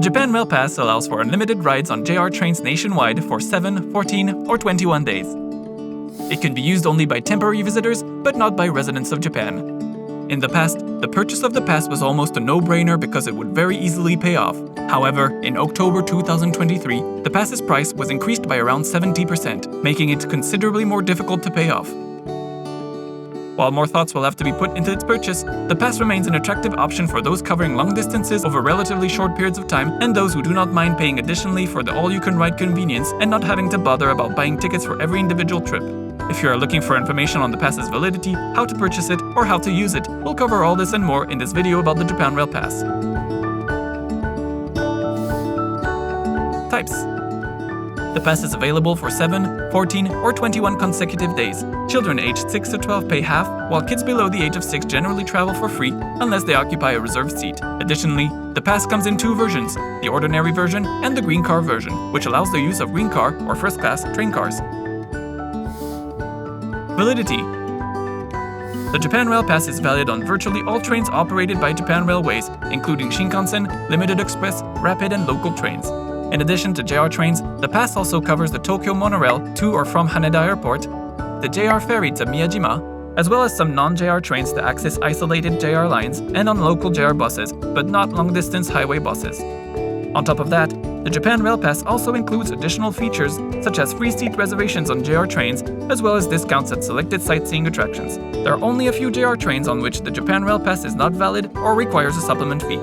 Japan Rail Pass allows for unlimited rides on JR trains nationwide for 7, 14, or 21 days. It can be used only by temporary visitors, but not by residents of Japan. In the past, the purchase of the pass was almost a no-brainer because it would very easily pay off. However, in October 2023, the pass's price was increased by around 70%, making it considerably more difficult to pay off. While more thoughts will have to be put into its purchase, the pass remains an attractive option for those covering long distances over relatively short periods of time and those who do not mind paying additionally for the all-you-can-ride convenience and not having to bother about buying tickets for every individual trip. If you are looking for information on the pass's validity, how to purchase it, or how to use it, we'll cover all this and more in this video about the Japan Rail Pass. Types. The pass is available for 7, 14, or 21 consecutive days. Children aged 6 to 12 pay half, while kids below the age of 6 generally travel for free unless they occupy a reserved seat. Additionally, the pass comes in two versions, the ordinary version and the green car version, which allows the use of green car or first-class train cars. Validity. The Japan Rail Pass is valid on virtually all trains operated by Japan Railways, including Shinkansen, Limited Express, Rapid and local trains. In addition to JR trains, the pass also covers the Tokyo monorail to or from Haneda Airport, the JR ferry to Miyajima, as well as some non-JR trains to access isolated JR lines and on local JR buses, but not long-distance highway buses. On top of that, the Japan Rail Pass also includes additional features such as free seat reservations on JR trains, as well as discounts at selected sightseeing attractions. There are only a few JR trains on which the Japan Rail Pass is not valid or requires a supplement fee.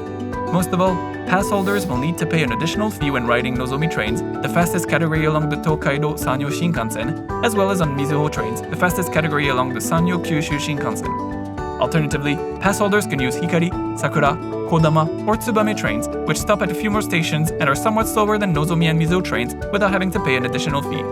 Most of all, pass holders will need to pay an additional fee when riding Nozomi trains, the fastest category along the Hokkaido Sanyo Shinkansen, as well as on Mizuho trains, the fastest category along the Sanyo Kyushu Shinkansen. Alternatively, pass holders can use Hikari, Sakura, Kodama, or Tsubame trains, which stop at a few more stations and are somewhat slower than Nozomi and Mizuho trains without having to pay an additional fee.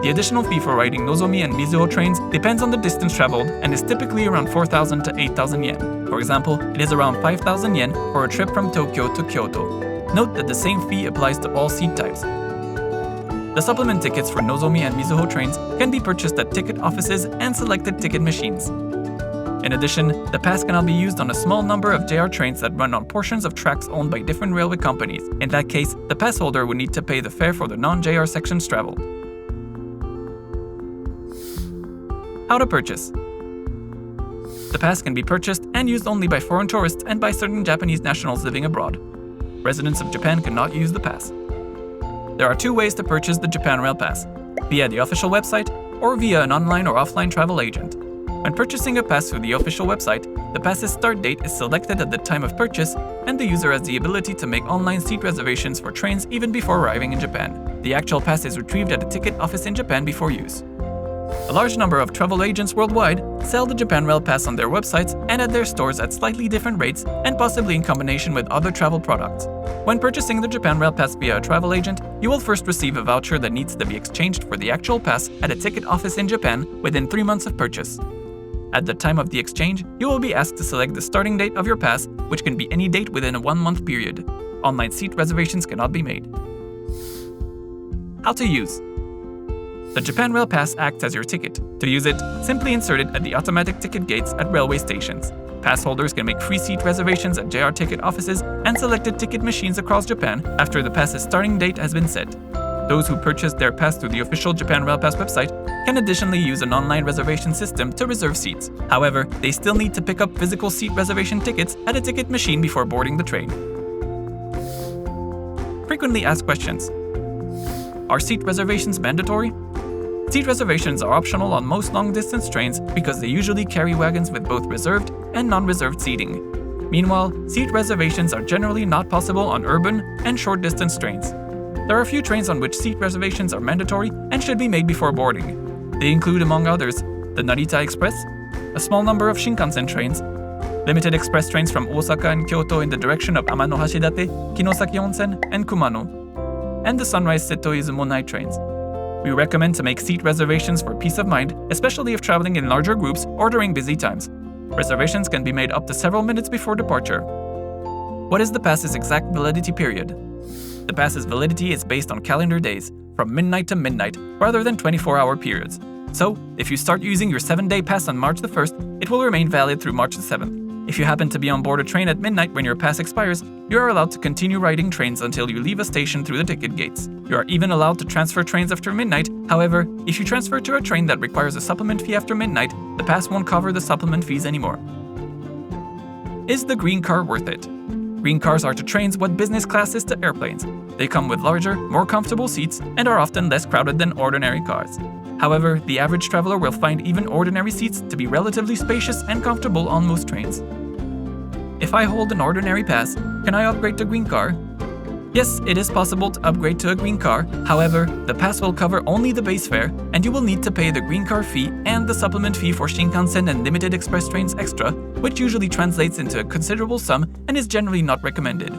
The additional fee for riding Nozomi and Mizuho trains depends on the distance traveled and is typically around 4,000 to 8,000 yen. For example, it is around 5,000 yen for a trip from Tokyo to Kyoto. Note that the same fee applies to all seat types. The supplement tickets for Nozomi and Mizuho trains can be purchased at ticket offices and selected ticket machines. In addition, the pass cannot be used on a small number of JR trains that run on portions of tracks owned by different railway companies. In that case, the pass holder would need to pay the fare for the non-JR sections traveled. How to purchase. The pass can be purchased and used only by foreign tourists and by certain Japanese nationals living abroad. Residents of Japan cannot use the pass. There are two ways to purchase the Japan Rail Pass, via the official website or via an online or offline travel agent. When purchasing a pass through the official website, the pass's start date is selected at the time of purchase, and the user has the ability to make online seat reservations for trains even before arriving in Japan. The actual pass is retrieved at a ticket office in Japan before use. A large number of travel agents worldwide sell the Japan Rail Pass on their websites and at their stores at slightly different rates and possibly in combination with other travel products. When purchasing the Japan Rail Pass via a travel agent, you will first receive a voucher that needs to be exchanged for the actual pass at a ticket office in Japan within 3 months of purchase. At the time of the exchange, you will be asked to select the starting date of your pass, which can be any date within a 1-month period. Online seat reservations cannot be made. How to use. The Japan Rail Pass acts as your ticket. To use it, simply insert it at the automatic ticket gates at railway stations. Pass holders can make free seat reservations at JR ticket offices and selected ticket machines across Japan after the pass's starting date has been set. Those who purchase their pass through the official Japan Rail Pass website can additionally use an online reservation system to reserve seats. However, they still need to pick up physical seat reservation tickets at a ticket machine before boarding the train. Frequently asked questions. Are seat reservations mandatory? Seat reservations are optional on most long-distance trains because they usually carry wagons with both reserved and non-reserved seating. Meanwhile, seat reservations are generally not possible on urban and short-distance trains. There are a few trains on which seat reservations are mandatory and should be made before boarding. They include, among others, the Narita Express, a small number of Shinkansen trains, limited express trains from Osaka and Kyoto in the direction of Amano Hashidate, Kinosaki Onsen, and Kumano, and the Sunrise Seto Izumo night trains. We recommend to make seat reservations for peace of mind, especially if traveling in larger groups or during busy times. Reservations can be made up to several minutes before departure. What is the pass's exact validity period? The pass's validity is based on calendar days, from midnight to midnight, rather than 24-hour periods. So, if you start using your 7-day pass on March the 1st, it will remain valid through March the 7th. If you happen to be on board a train at midnight when your pass expires, you are allowed to continue riding trains until you leave a station through the ticket gates. You are even allowed to transfer trains after midnight. However, if you transfer to a train that requires a supplement fee after midnight, the pass won't cover the supplement fees anymore. Is the green car worth it? Green cars are to trains what business class is to airplanes. They come with larger, more comfortable seats and are often less crowded than ordinary cars. However, the average traveler will find even ordinary seats to be relatively spacious and comfortable on most trains. If I hold an ordinary pass, can I upgrade to green car? Yes, it is possible to upgrade to a green car. However, the pass will cover only the base fare, and you will need to pay the green car fee and the supplement fee for Shinkansen and limited express trains extra, which usually translates into a considerable sum and is generally not recommended.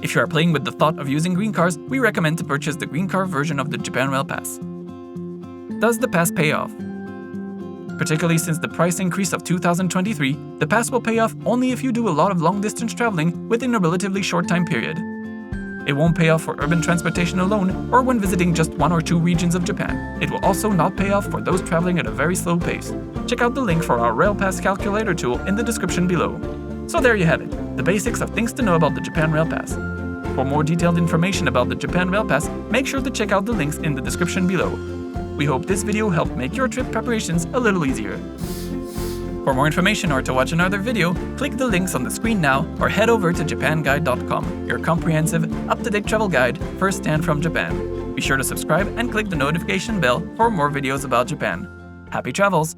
If you are playing with the thought of using green cars, we recommend to purchase the green car version of the Japan Rail Pass. Does the pass pay off? Particularly since the price increase of 2023, the pass will pay off only if you do a lot of long-distance traveling within a relatively short time period. It won't pay off for urban transportation alone or when visiting just 1 or 2 regions of Japan. It will also not pay off for those traveling at a very slow pace. Check out the link for our Rail Pass calculator tool in the description below. So there you have it, the basics of things to know about the Japan Rail Pass. For more detailed information about the Japan Rail Pass, make sure to check out the links in the description below. We hope this video helped make your trip preparations a little easier. For more information or to watch another video, click the links on the screen now or head over to japanguide.com, your comprehensive, up-to-date travel guide firsthand from Japan. Be sure to subscribe and click the notification bell for more videos about Japan. Happy travels!